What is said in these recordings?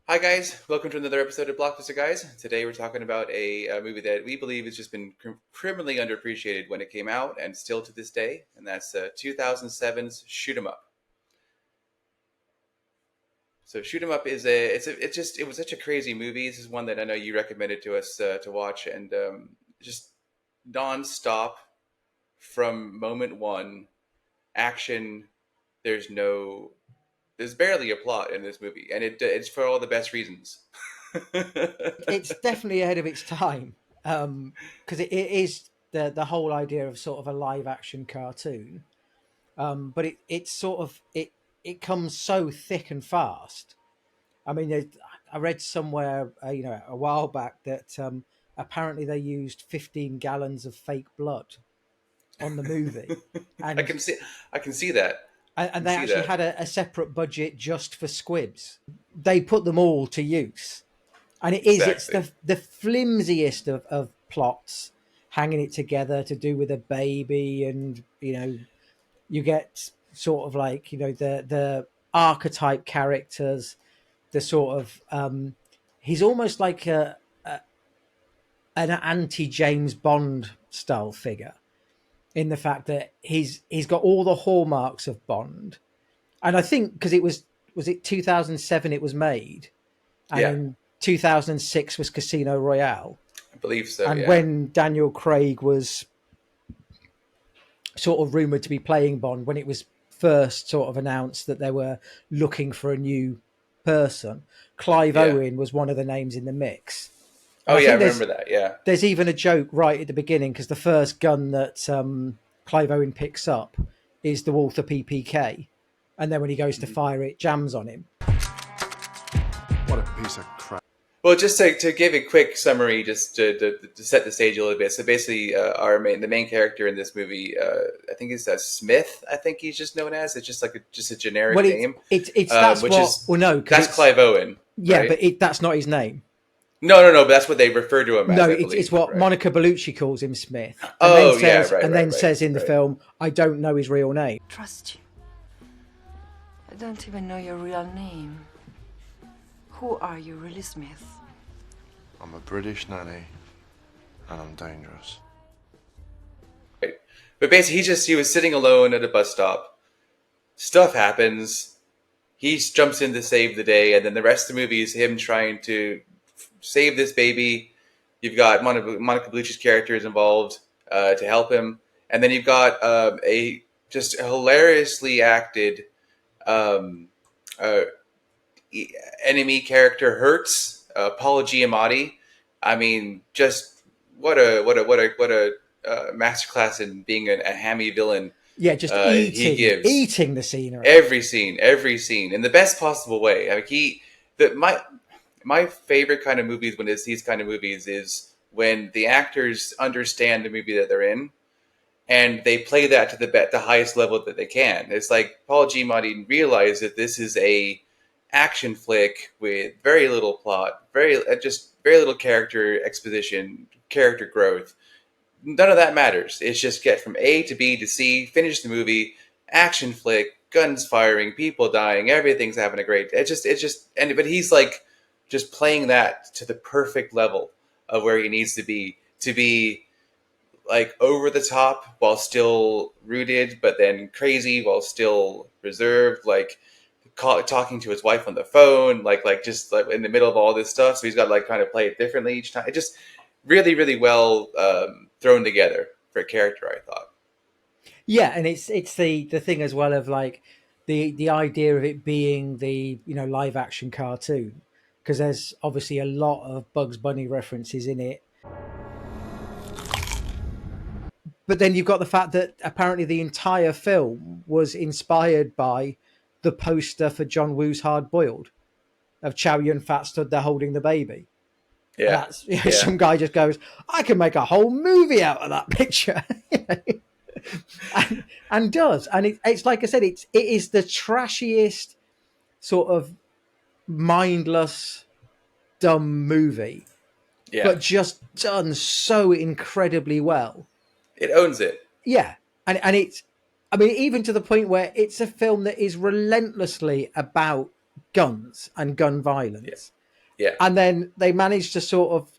Hi guys, welcome to another episode of Blockbuster Guys. Today we're talking about a movie that we believe has just been criminally underappreciated when it came out and still to this day, and that's 2007's Shoot 'Em Up. So Shoot 'Em Up is it was such a crazy movie. This is one that I know you recommended to us to watch, and just non-stop from moment one, action. There's no, there's barely a plot in this movie, and it's for all the best reasons. It's definitely ahead of its time because it is the whole idea of sort of a live action cartoon, but it's sort of it comes so thick and fast. I mean, I read somewhere a while back that apparently they used 15 gallons of fake blood on the movie, I and can see, I can see that. I and can they see actually that. had a separate budget just for squibs. They put them all to use. And it's Exactly. the flimsiest of plots, hanging it together to do with a baby. And you get sort of like the archetype characters, the sort of he's almost like an anti James Bond style figure, in the fact that he's got all the hallmarks of Bond. And I think because was it 2007 it was made, and Yeah, in 2006 was Casino Royale. I believe so. And Yeah. when Daniel Craig was sort of rumored to be playing Bond, when it was first sort of announced that they were looking for a new person, Clive Yeah. Owen was one of the names in the mix. And Oh I yeah, I think remember that. Yeah. there's even a joke right at the beginning, because the first gun that Clive Owen picks up is the Walther PPK, and then when he goes to Mhm. fire it, jams on him. What a piece of crap. Well, just to give a quick summary, just to set the stage a little bit. So basically, the main character in this movie, I think is Smith. I think he's just known as. It's just like just a generic Well, name, it's that's which what is well no, because that's it's Clive Owen, yeah, right? but that's not his name. No, but that's what they refer to him as, No, I it's believe, what right? Monica Bellucci calls him, Smith, Oh yeah, right, and right, then right, says in the right. film, "I don't know his real name." Trust you. I don't even know your real name. Who are you, really, Smith? I'm a British nanny, and I'm dangerous. Right. But basically, he was sitting alone at a bus stop. Stuff happens. He jumps in to save the day, and then the rest of the movie is him trying to save this baby. You've got Monica Bellucci's characters involved to help him, and then you've got a just hilariously acted um, uh, enemy character, Hertz, Paul Giamatti. I mean, just what a masterclass in being a hammy villain Yeah, just he gives. eating the scenery. Every scene, in the best possible way. I mean, my favorite kind of movies when it's these kind of movies is when the actors understand the movie that they're in and they play that to the highest level that they can. It's like Paul Giamatti realized that this is a action flick with very little plot, just very little character exposition, character growth. None of that matters. It's just get from A to B to C, finish the movie, action flick, guns firing, people dying, everything's having a great. But he's like just playing that to the perfect level of where he needs to be like over the top while still rooted, but then crazy while still reserved. Like talking to his wife on the phone, like just like in the middle of all this stuff. So he's got to like kind of play it differently each time. It just really well thrown together for a character, I thought. Yeah, and it's the thing as well of like the idea of it being the live action cartoon, because there's obviously a lot of Bugs Bunny references in it. But then you've got the fact that apparently the entire film was inspired by the poster for John Woo's Hard Boiled, of Chow Yun Fat stood there holding the baby. And Yeah, that's yeah. some guy just goes, I can make a whole movie out of that picture. and does. And it's like I said, it is the trashiest sort of mindless, dumb movie, Yeah, but just done so incredibly well. it owns it. Yeah. And it's, I mean, even to the point where it's a film that is relentlessly about guns and gun Yeah, violence. Yeah. And then they managed to sort of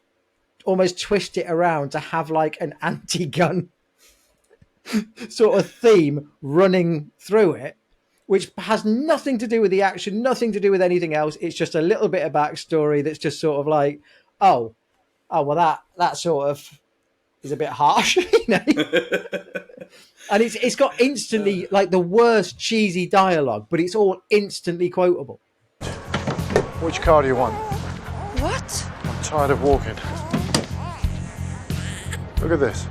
almost twist it around to have like an anti-gun sort of theme running through it, which has nothing to do with the action, nothing to do with anything else. It's just a little bit of backstory that's just sort of like, oh, well, that sort of is a bit harsh, you know. And it's got instantly like the worst cheesy dialogue, but it's all instantly quotable. Which car do you want? What? I'm tired of walking. Look at this.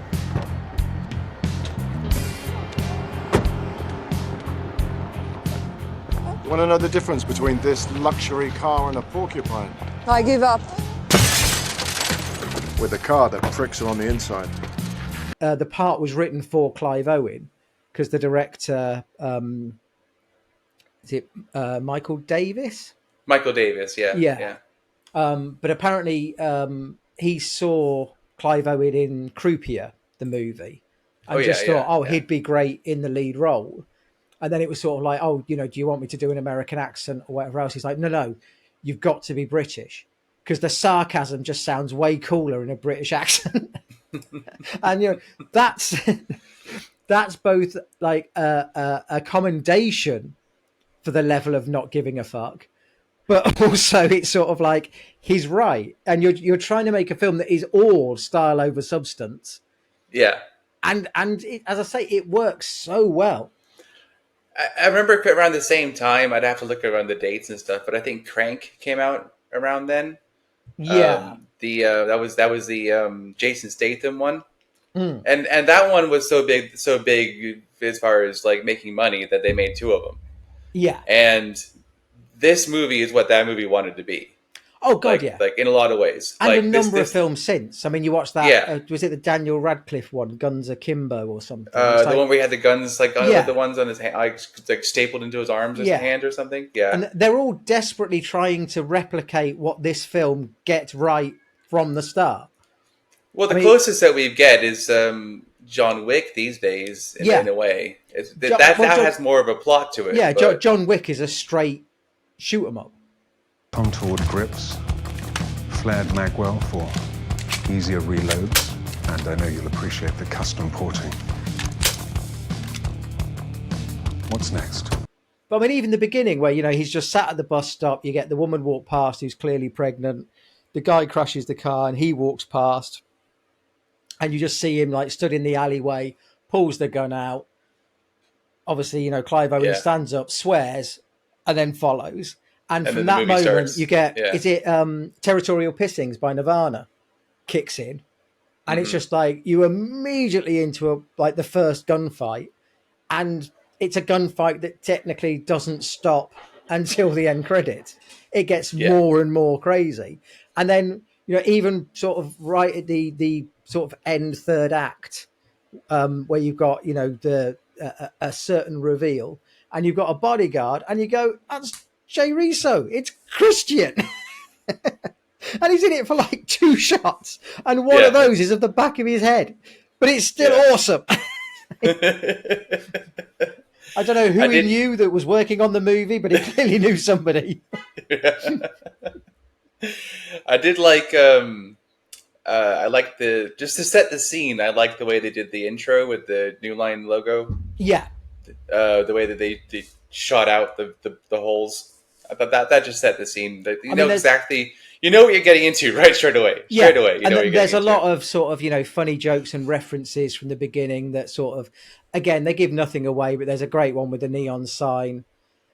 You want to know the difference between this luxury car and a porcupine? I give up. With a car that pricks her on the inside. The part was written for Clive Owen because the director, is it Michael Davis? Michael Davis, yeah. But apparently he saw Clive Owen in Croupier, the movie, and thought, he'd be great in the lead role. And then it was sort of like, oh, do you want me to do an American accent or whatever else? He's like, no, you've got to be British because the sarcasm just sounds way cooler in a British accent. And that's both like a commendation for the level of not giving a fuck, but also it's sort of like he's right, and you're trying to make a film that is all style over substance. Yeah. And as I say, it works so well. I remember around the same time, I'd have to look around the dates and stuff, but I think Crank came out around then. Yeah. That was the Jason Statham one. And that one was so big as far as like making money that they made two of them. Yeah. And this movie is what that movie wanted to be. Oh God, yeah. Like in a lot of ways. And like a number of films since. I mean, you watched that. Yeah. Was it the Daniel Radcliffe one, Guns Akimbo or something? The one where he had the guns, the ones on his hand, like stapled into his arms or his hand or something. Yeah. And they're all desperately trying to replicate what this film gets right from the start. Well, the closest that we get is John Wick these days, in a way. That has more of a plot to it. Yeah, John Wick is a straight shoot 'em up. Contoured grips, flared magwell for easier reloads, and I know you'll appreciate the custom porting. What's next? But I mean, even the beginning where, he's just sat at the bus stop, you get the woman walk past who's clearly pregnant, the guy crashes the car and he walks past, and you just see him like stood in the alleyway, pulls the gun out. Obviously, Clive Owen stands up, swears, and then follows. And from that moment, starts. You get, is it Territorial Pissings by Nirvana kicks in. And it's just like, you immediately into the first gunfight. And it's a gunfight that technically doesn't stop until the end credits. It gets more and more crazy. And then, even sort of right at the sort of end third act, where you've got, a certain reveal, and you've got a bodyguard, and you go, that's Jay Riso, it's Christian. And he's in it for like 2 shots, and one of those is at the back of his head, but it's still awesome. I don't know who he knew that was working on the movie, but he clearly knew somebody. I did like I like just to set the scene, I like the way they did the intro with the New Line logo. Yeah. The way that they shot out the holes. I thought that just set the scene. Exactly. You know what you're getting into right straight away. Straight away. There's a lot of sort of, funny jokes and references from the beginning that sort of, again, they give nothing away, but there's a great one with the neon sign.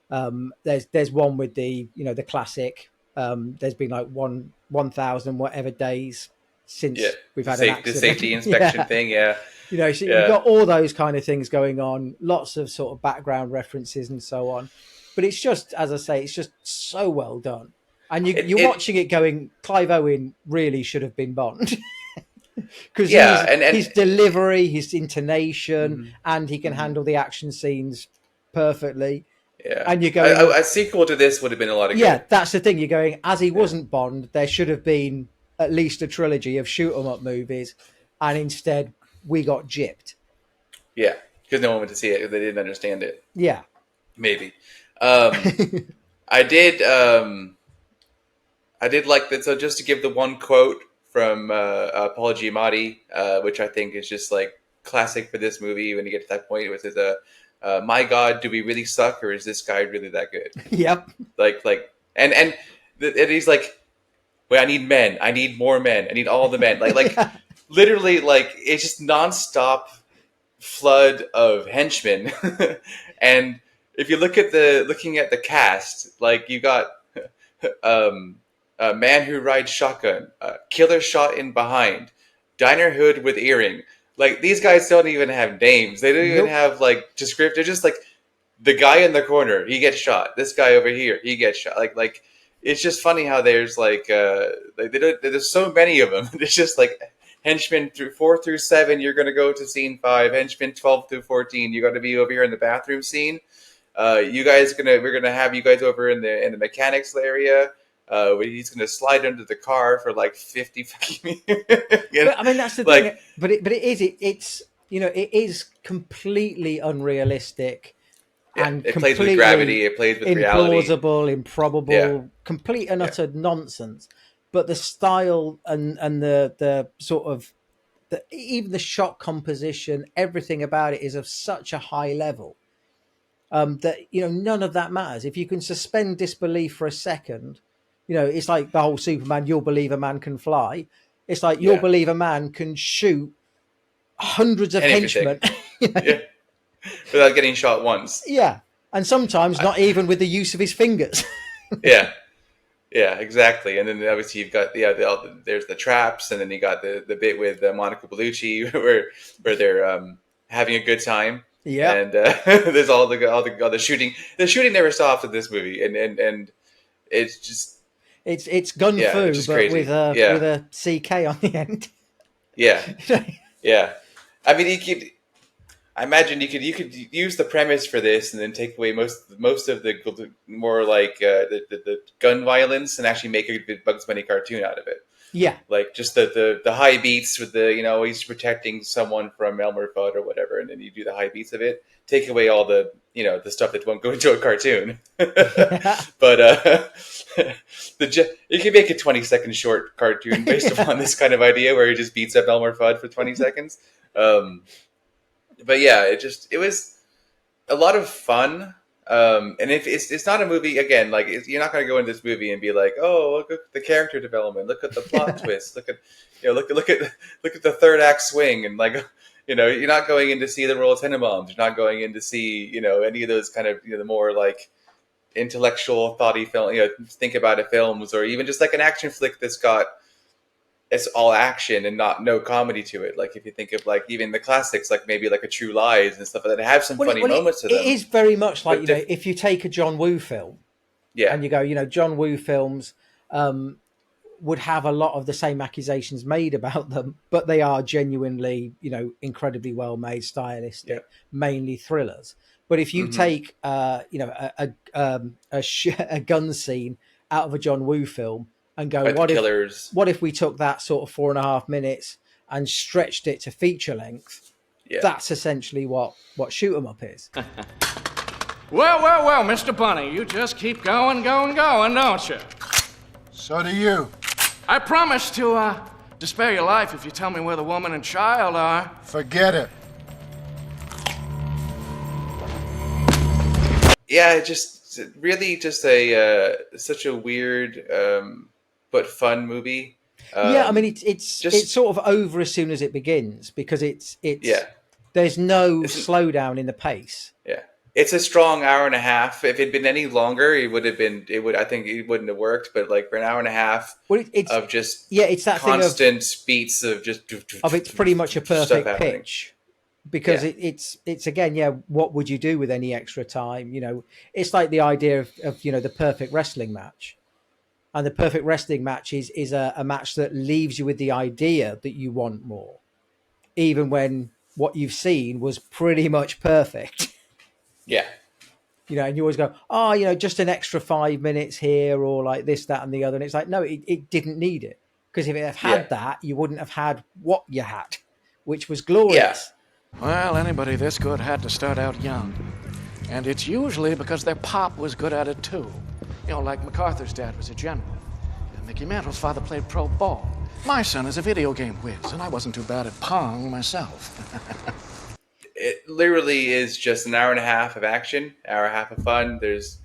There's one with the, the classic. There's been like 1,000 whatever days since we've had an accident. The safety inspection thing, so you've got all those kind of things going on, lots of sort of background references and so on. But it's just, as I say, it's just so well done. And you're watching it going, Clive Owen really should have been Bond. Because his delivery, his intonation, and he can handle the action scenes perfectly. Yeah. And you're going... A sequel to this would have been a lot of good. Yeah, that's the thing. You're going, as he wasn't Bond, there should have been at least a trilogy of shoot-'em-up movies, and instead we got gypped. Yeah, because no one went to see it. They didn't understand it. Yeah. Maybe. I I did like that. So just to give the one quote from Paul Giamatti, which I think is just like classic for this movie. When you get to that point, with his "My God, do we really suck, or is this guy really that good?" Yep. And he's like, "Wait, I need men. I need more men. I need all the men." Literally, like it's just nonstop flood of henchmen. And if you looking at the cast, like you got a man who rides shotgun, killer shot in behind, diner hood with earring. Like these guys don't even have names. They don't even have like descriptive. They're just like the guy in the corner, he gets shot. This guy over here, he gets shot. Like it's just funny how there's there's so many of them. It's just like henchmen through 4 through 7. You're going to go to scene 5. Henchmen 12 through 14. You got to be over here in the bathroom scene. We're gonna have you guys over in the mechanics area. He's gonna slide under the car for like 50 fucking But, I mean, that's the thing. But it's it is completely unrealistic. Yeah, And it plays with gravity. It plays with reality. Implausible, improbable, complete and utter nonsense. But the style and the sort of even the shot composition, everything about it is of such a high level that none of that matters. If you can suspend disbelief for a second, it's like the whole Superman. You'll believe a man can fly. It's like you'll believe a man can shoot hundreds of henchmen. Yeah. Without getting shot once. Yeah. And sometimes not even with the use of his fingers. Yeah, exactly. And then obviously you've got there's the traps, and then you got the bit with Monica Bellucci where they're having a good time. Yeah. And there's all the shooting. The shooting never stops in this movie, and it's just it's gun fu, but crazy. with a CK on the end. Yeah, yeah. I mean, I imagine you could use the premise for this and then take away most of the more like the gun violence and actually make a good Bugs Bunny cartoon out of it. Yeah, like just the high beats with the he's protecting someone from Elmer Fudd or whatever, and then you do the high beats of it. Take away all the the stuff that won't go into a cartoon. But you can make a 20-second short cartoon based upon this kind of idea where he just beats up Elmer Fudd for 20 seconds. But yeah, it was a lot of fun. And if it's not a movie, again, like you're not going to go into this movie and be like, oh, look at the character development, look at the plot twist, look at the third act swing, and like you're not going in to see the Royal Tenenbaums, you're not going in to see any of those kind of the more like intellectual thoughty film, think about it films, or even just like an action flick that's got it's all action and no comedy to it. Like if you think of like even the classics, like maybe like a True Lies and stuff like that, have some funny moments to them. It is very much like if you take a John Woo film, and you go, John Woo films would have a lot of the same accusations made about them, but they are genuinely incredibly well made, stylistic, mainly thrillers. But if you take a gun scene out of a John Woo film and go, what if we took that sort of 4.5 minutes and stretched it to feature length? Yeah. That's essentially what Shoot 'em Up is. Well, Mr. Bunny, you just keep going, don't you? So do you. I promise to spare your life if you tell me where the woman and child are. Forget it. Yeah, just really just such a weird but fun movie. I mean it's sort of over as soon as it begins because it's there's no slowdown in the pace. Yeah. It's a strong hour and a half. If it'd been any longer, I think it wouldn't have worked, but like for an hour and a half of just it's that constant beats of just it's pretty much a perfect pitch. Because it's again, what would you do with any extra time? It's like the idea of the perfect wrestling match. And the perfect wrestling match is a match that leaves you with the idea that you want more, even when what you've seen was pretty much perfect. Yeah. And you always go, just an extra 5 minutes here or like this, that, and the other. And it's like, no, it didn't need it. Because if it had that, you wouldn't have had what you had, which was glorious. Yeah. Well, anybody this good had to start out young. And it's usually because their pop was good at it too. Like MacArthur's dad was a general. Mickey Mantle's father played pro ball. My son is a video game whiz, and I wasn't too bad at Pong myself. It literally is just an hour and a half of action, hour and a half of fun. There's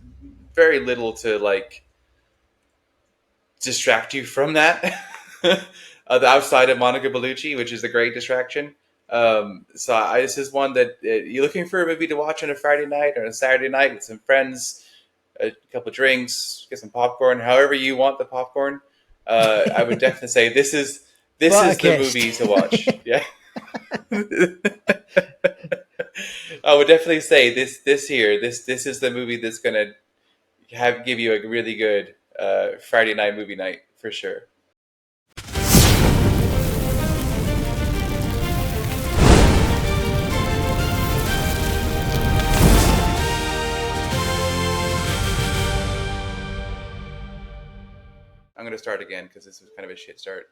very little to like distract you from that. Outside of Monica Bellucci, which is a great distraction. This is one that you're looking for a movie to watch on a Friday night or a Saturday night with some friends, a couple of drinks, get some popcorn, however you want the popcorn. I would definitely say this is the movie to watch. Yeah. I would definitely say this is the movie that's gonna give you a really good Friday night movie night for sure. I'm going to start again because this was kind of a shit start.